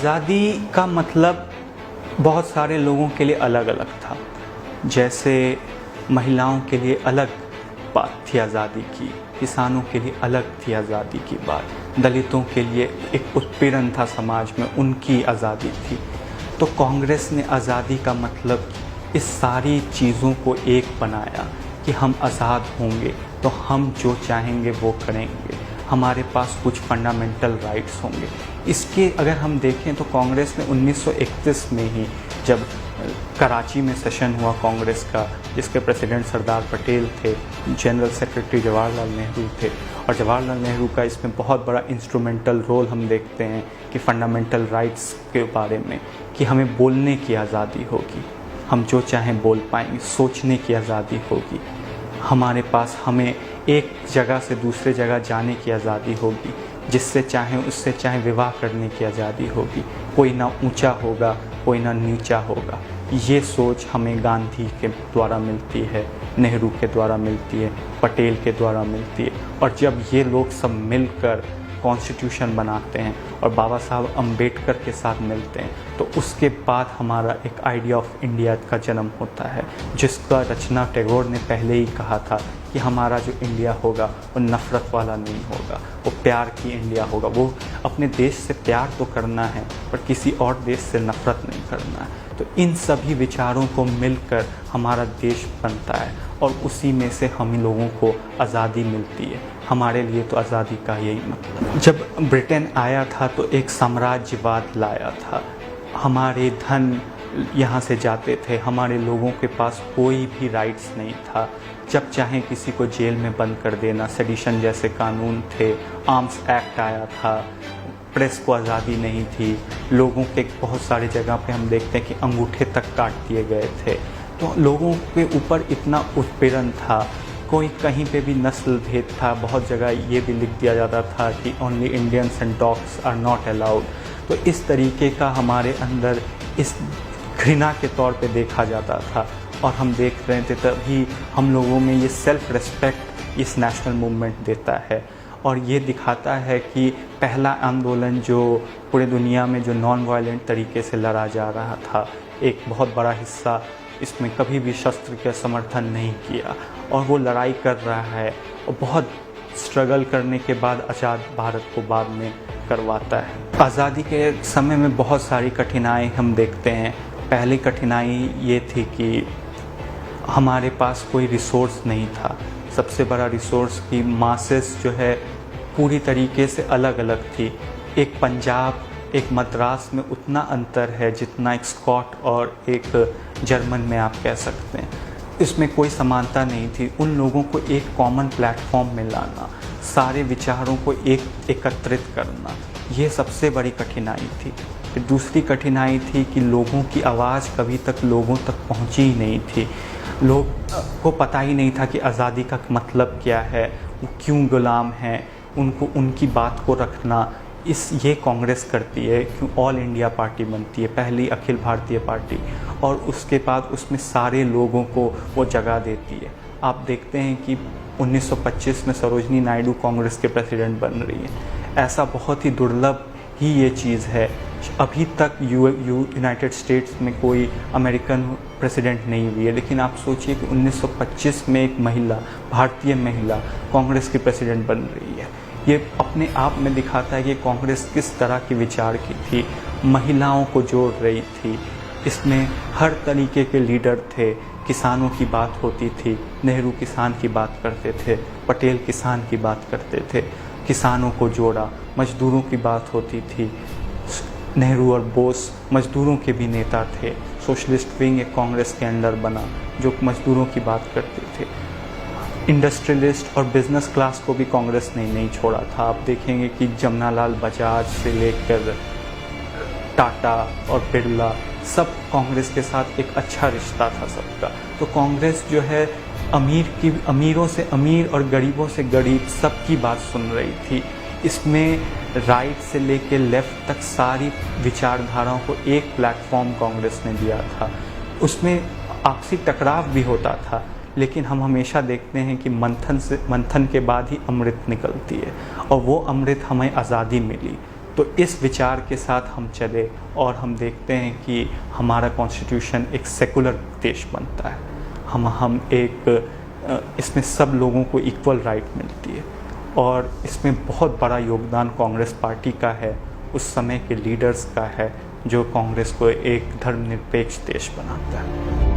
आज़ादी का मतलब बहुत सारे लोगों के लिए अलग अलग था। जैसे महिलाओं के लिए अलग बात थी आज़ादी की, किसानों के लिए अलग थी आज़ादी की बात, दलितों के लिए एक उत्पीड़न था समाज में, उनकी आज़ादी थी। तो कांग्रेस ने आज़ादी का मतलब इस सारी चीज़ों को एक बनाया कि हम आज़ाद होंगे तो हम जो चाहेंगे वो करेंगे, हमारे पास कुछ फंडामेंटल राइट्स होंगे। इसके अगर हम देखें तो कांग्रेस ने 1931 में ही, जब कराची में सेशन हुआ कांग्रेस का, जिसके प्रेसिडेंट सरदार पटेल थे, जनरल सेक्रेटरी जवाहरलाल नेहरू थे, और जवाहरलाल नेहरू का इसमें बहुत बड़ा इंस्ट्रूमेंटल रोल हम देखते हैं कि फंडामेंटल राइट्स के बारे में, कि हमें बोलने की आज़ादी होगी, हम जो चाहें बोल पाएंगे, सोचने की आज़ादी होगी, हमारे पास हमें एक जगह से दूसरे जगह जाने की आज़ादी होगी, जिससे चाहे उससे चाहे विवाह करने की आज़ादी होगी, कोई ना ऊंचा होगा कोई ना नीचा होगा। ये सोच हमें गांधी के द्वारा मिलती है, नेहरू के द्वारा मिलती है, पटेल के द्वारा मिलती है। और जब ये लोग सब मिलकर कॉन्स्टिट्यूशन बनाते हैं और बाबा साहब अम्बेडकर के साथ मिलते हैं, तो उसके बाद हमारा एक आइडिया ऑफ इंडिया का जन्म होता है, जिसका रचना टैगोर ने पहले ही कहा था कि हमारा जो इंडिया होगा वो नफ़रत वाला नहीं होगा, वो प्यार की इंडिया होगा। वो अपने देश से प्यार तो करना है पर किसी और देश से नफ़रत नहीं करना है। तो इन सभी विचारों को मिलकर हमारा देश बनता है और उसी में से हम लोगों को आज़ादी मिलती है। हमारे लिए तो आज़ादी का यही मतलब। जब ब्रिटेन आया था तो एक साम्राज्यवाद लाया था, हमारे धन यहाँ से जाते थे, हमारे लोगों के पास कोई भी राइट्स नहीं था, जब चाहे किसी को जेल में बंद कर देना, सेडिशन जैसे कानून थे, आर्म्स एक्ट आया था, प्रेस को आज़ादी नहीं थी, लोगों के बहुत सारी जगह पे हम देखते हैं कि अंगूठे तक काट दिए गए थे। तो लोगों के ऊपर इतना उत्पीड़न था, कोई कहीं पे भी नस्ल भेद था, बहुत जगह ये भी लिख दिया जाता था कि only Indians and dogs are not allowed. तो इस तरीके का हमारे अंदर इस घृणा के तौर पे देखा जाता था और हम देख रहे थे, तभी हम लोगों में ये सेल्फ रिस्पेक्ट इस नेशनल मूवमेंट देता है और ये दिखाता है कि पहला आंदोलन जो पूरे दुनिया में जो नॉन वायलेंट तरीके से लड़ा जा रहा था, एक बहुत बड़ा हिस्सा इसमें कभी भी शस्त्र का समर्थन नहीं किया और वो लड़ाई कर रहा है और बहुत स्ट्रगल करने के बाद आज़ाद भारत को बाद में करवाता है। आज़ादी के समय में बहुत सारी कठिनाई हम देखते हैं। पहली कठिनाई ये थी कि हमारे पास कोई रिसोर्स नहीं था। सबसे बड़ा रिसोर्स की मासेस जो है पूरी तरीके से अलग अलग थी। एक पंजाब एक मद्रास में उतना अंतर है जितना एक स्कॉट और एक जर्मन में आप कह सकते हैं। इसमें कोई समानता नहीं थी। उन लोगों को एक कॉमन प्लेटफॉर्म में लाना, सारे विचारों को एकत्रित करना, ये सबसे बड़ी कठिनाई थी। फिर दूसरी कठिनाई थी कि लोगों की आवाज़ कभी तक लोगों तक पहुंची ही नहीं थी। लोग को पता ही नहीं था कि आज़ादी का मतलब क्या है, वो क्यों गुलाम हैं, उनको उनकी बात को रखना ये कांग्रेस करती है, क्यों ऑल इंडिया पार्टी बनती है, पहली अखिल भारतीय पार्टी, और उसके बाद उसमें सारे लोगों को वो जगह देती है। आप देखते हैं कि 1925 में सरोजनी नायडू कांग्रेस के प्रेसिडेंट बन रही है। ऐसा बहुत ही दुर्लभ ही ये चीज़ है। अभी तक यूनाइटेड स्टेट्स में कोई अमेरिकन प्रेसिडेंट नहीं हुई है, लेकिन आप सोचिए कि 1925 में एक महिला, भारतीय महिला कांग्रेस की प्रेसिडेंट बन रही है। ये अपने आप में दिखाता है कि कांग्रेस किस तरह की विचार की थी, महिलाओं को जोड़ रही थी। इसमें हर तरीके के लीडर थे। किसानों की बात होती थी, नेहरू किसान की बात करते थे, पटेल किसान की बात करते थे, किसानों को जोड़ा। मजदूरों की बात होती थी, नेहरू और बोस मजदूरों के भी नेता थे। सोशलिस्ट विंग एक कांग्रेस के अंडर बना जो मजदूरों की बात करते थे। इंडस्ट्रियलिस्ट और बिजनेस क्लास को भी कांग्रेस ने नहीं छोड़ा था। आप देखेंगे कि जमनालाल बजाज से लेकर टाटा और बिरला, सब कांग्रेस के साथ एक अच्छा रिश्ता था सबका। तो कांग्रेस जो है अमीरों से अमीर और गरीबों से गरीब सबकी बात सुन रही थी। इसमें राइट से लेकर लेफ़्ट तक सारी विचारधाराओं को एक प्लेटफॉर्म कांग्रेस ने दिया था। उसमें आपसी टकराव भी होता था, लेकिन हम हमेशा देखते हैं कि मंथन के बाद ही अमृत निकलती है और वो अमृत हमें आज़ादी मिली। तो इस विचार के साथ हम चले और हम देखते हैं कि हमारा कॉन्स्टिट्यूशन एक सेकुलर देश बनता है। हम इसमें सब लोगों को इक्वल राइट मिलती है और इसमें बहुत बड़ा योगदान कांग्रेस पार्टी का है, उस समय के लीडर्स का है, जो कांग्रेस को एक धर्मनिरपेक्ष देश बनाता है।